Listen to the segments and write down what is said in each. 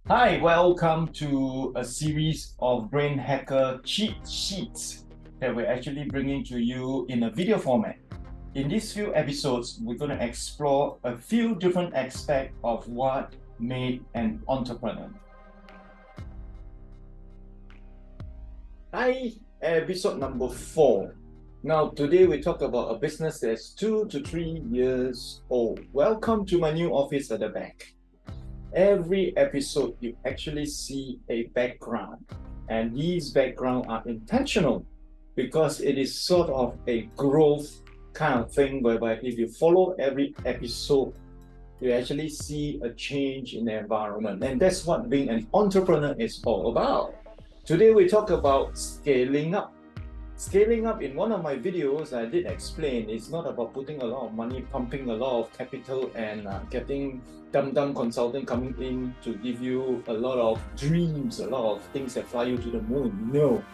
Hi, welcome to a series of brain hacker cheat sheets that we're actually bringing to you in a video format. In these few episodes, we're going to explore a few different aspects of what made an entrepreneur. Hi, episode number 4. Now, today we talk about a business that's 2 to 3 years old. Welcome to my new office at the back. Every episode you actually see a background, and these backgrounds are intentional because it is sort of a growth kind of thing whereby if you follow every episode you actually see a change in the environment, and that's what being an entrepreneur is all about. Today we talk about scaling up. Scaling up, in one of my videos, I did explain it's not about putting a lot of money, pumping a lot of capital, and getting dumb consultant coming in to give you a lot of dreams, a lot of things that fly you to the moon. No.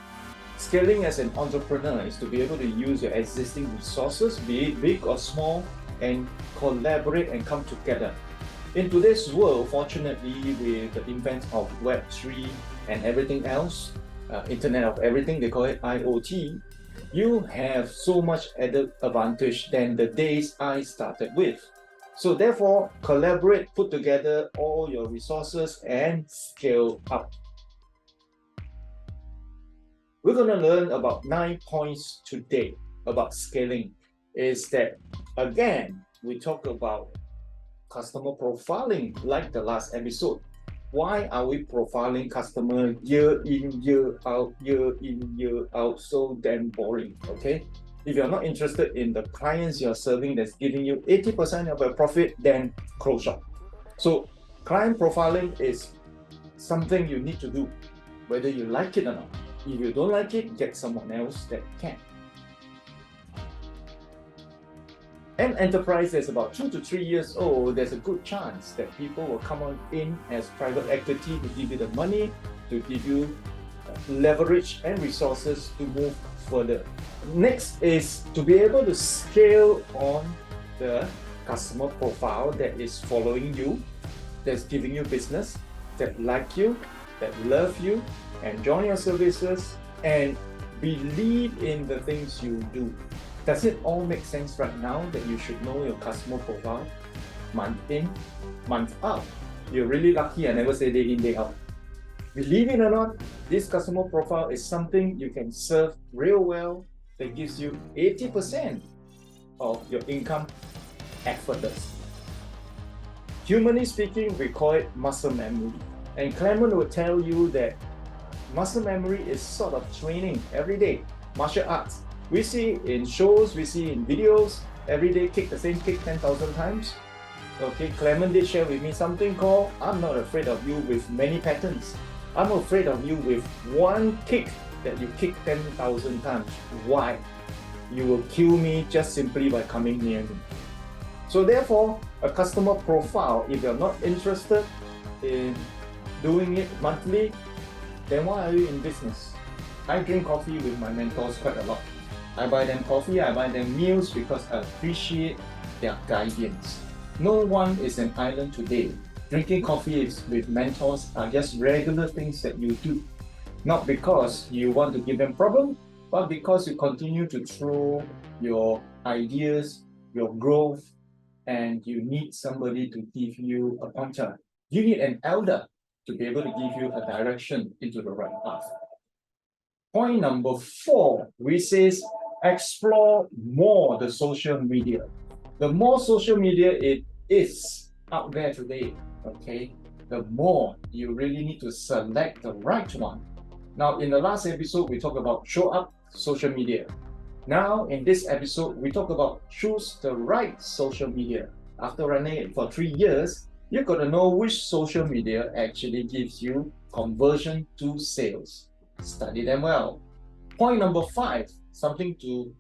Scaling as an entrepreneur is to be able to use your existing resources, be it big or small, and collaborate and come together. In today's world, fortunately, with the invent of Web3 and everything else, Internet of Everything, they call it IoT, you have so much added advantage than the days I started with. So therefore, collaborate, put together all your resources and scale up. We're going to learn about 9 points today about scaling. Is that, again, we talk about customer profiling like the last episode. Why are we profiling customer year in, year out, so damn boring, okay? If you're not interested in the clients you're serving that's giving you 80% of your profit, then close shop. So client profiling is something you need to do, whether you like it or not. If you don't like it, get someone else that can. An enterprise that's about 2 to 3 years old, there's a good chance that people will come on in as private equity to give you the money, to give you leverage and resources to move further. Next is to be able to scale on the customer profile that is following you, that's giving you business, that like you, that love you, enjoy your services, and believe in the things you do. Does it all make sense right now that you should know your customer profile month in, month out? You're really lucky I never say day in, day out. Believe it or not, this customer profile is something you can serve real well that gives you 80% of your income effortless. Humanly speaking, we call it muscle memory. And Clement will tell you that muscle memory is sort of training every day. Martial arts. We see in shows, we see in videos, every day kick the same kick 10,000 times. Okay, Clement did share with me something called, I'm not afraid of you with many patterns. I'm afraid of you with one kick that you kick 10,000 times. Why? You will kill me just simply by coming near me. So therefore, a customer profile, if you're not interested in doing it monthly, then why are you in business? I drink coffee with my mentors quite a lot. I buy them coffee, I buy them meals because I appreciate their guidance. No one is an island today. Drinking coffee with mentors are just regular things that you do. Not because you want to give them problem, but because you continue to throw your ideas, your growth, and you need somebody to give you a pointer. You need an elder to be able to give you a direction into the right path. Point number 4, we says explore more the social media. The more social media it is out there today, okay, the more you really need to select the right one. Now, in the last episode, we talked about show up social media. Now, in this episode, we talk about choose the right social media. After running it for 3 years, you've got to know which social media actually gives you conversion to sales. Study them well. Point number 5, something to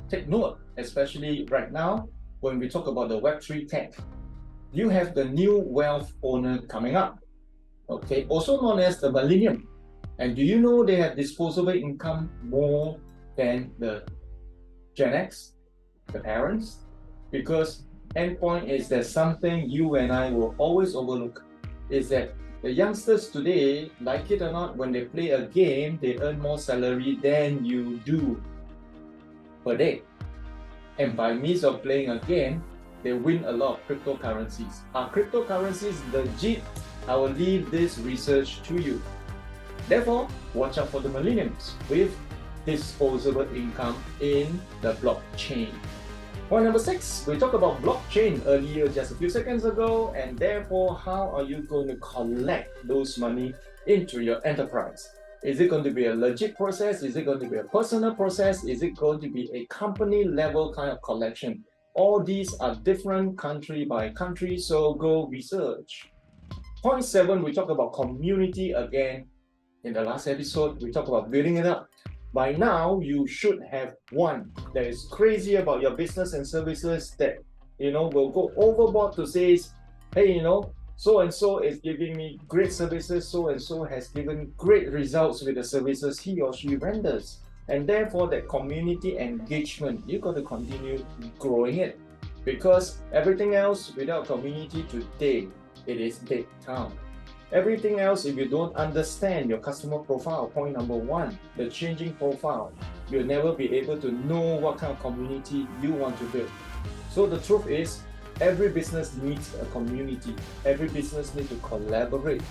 take note, especially right now when we talk about the Web3 tech. You have the new wealth owner coming up, okay, also known as the millennium. And do you know they have disposable income more than the Gen X, the parents? Because endpoint is that something you and I will always overlook is that The youngsters today, like it or not, when they play a game, they earn more salary than you do per day. And by means of playing a game, they win a lot of cryptocurrencies. Are cryptocurrencies legit? I will leave this research to you. Therefore, watch out for the millennials with disposable income in the blockchain. Point number 6, we talked about blockchain earlier just a few seconds ago, and therefore, how are you going to collect those money into your enterprise? Is it going to be a legit process? Is it going to be a personal process? Is it going to be a company level kind of collection? All these are different country by country, so go research. Point 7, we talk about community again. In the last episode, we talked about building it up. By now, you should have one that is crazy about your business and services that, will go overboard to say, hey, so-and-so is giving me great services, so-and-so has given great results with the services he or she renders. And therefore, that community engagement, you got to continue growing it. Because everything else without community today, it is dead town. Everything else, if you don't understand your customer profile, point number 1, the changing profile, you'll never be able to know what kind of community you want to build. So the truth is, every business needs a community. Every business needs to collaborate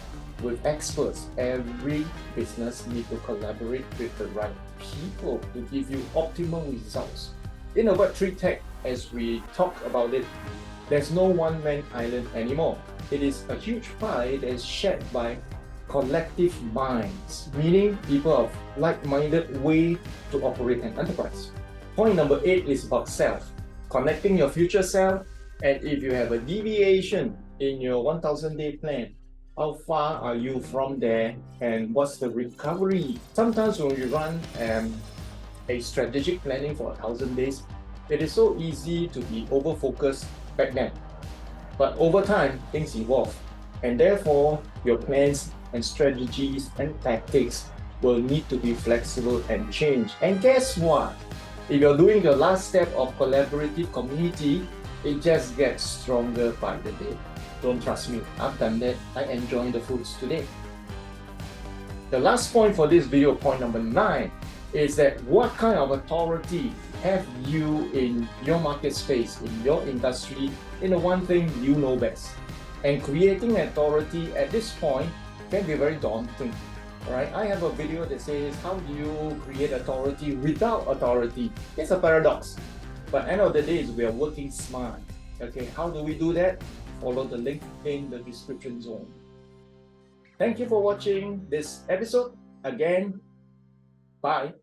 with experts. Every business needs to collaborate with the right people to give you optimal results. In a Web3 tech, as we talk about it, there's no one-man island anymore. It is a huge pie that is shared by collective minds, meaning people of like-minded way to operate an enterprise. Point number 8 is about self, connecting your future self, and if you have a deviation in your 1000-day plan, how far are you from there and what's the recovery? Sometimes when we run a strategic planning for 1000 days, it is so easy to be over-focused back then. But over time, things evolve, and therefore your plans and strategies and tactics will need to be flexible and change. And guess what? If you're doing the last step of collaborative community, it just gets stronger by the day. Don't trust me, I've done that. I enjoy the fruits today. The last point for this video, point number 9, is that what kind of authority have you in your market space, in your industry, in the one thing you know best. And creating authority at this point can be very daunting. Right? I have a video that says, how do you create authority without authority? It's a paradox. But end of the day, we are working smart. Okay, how do we do that? Follow the link in the description zone. Thank you for watching this episode. Again, bye.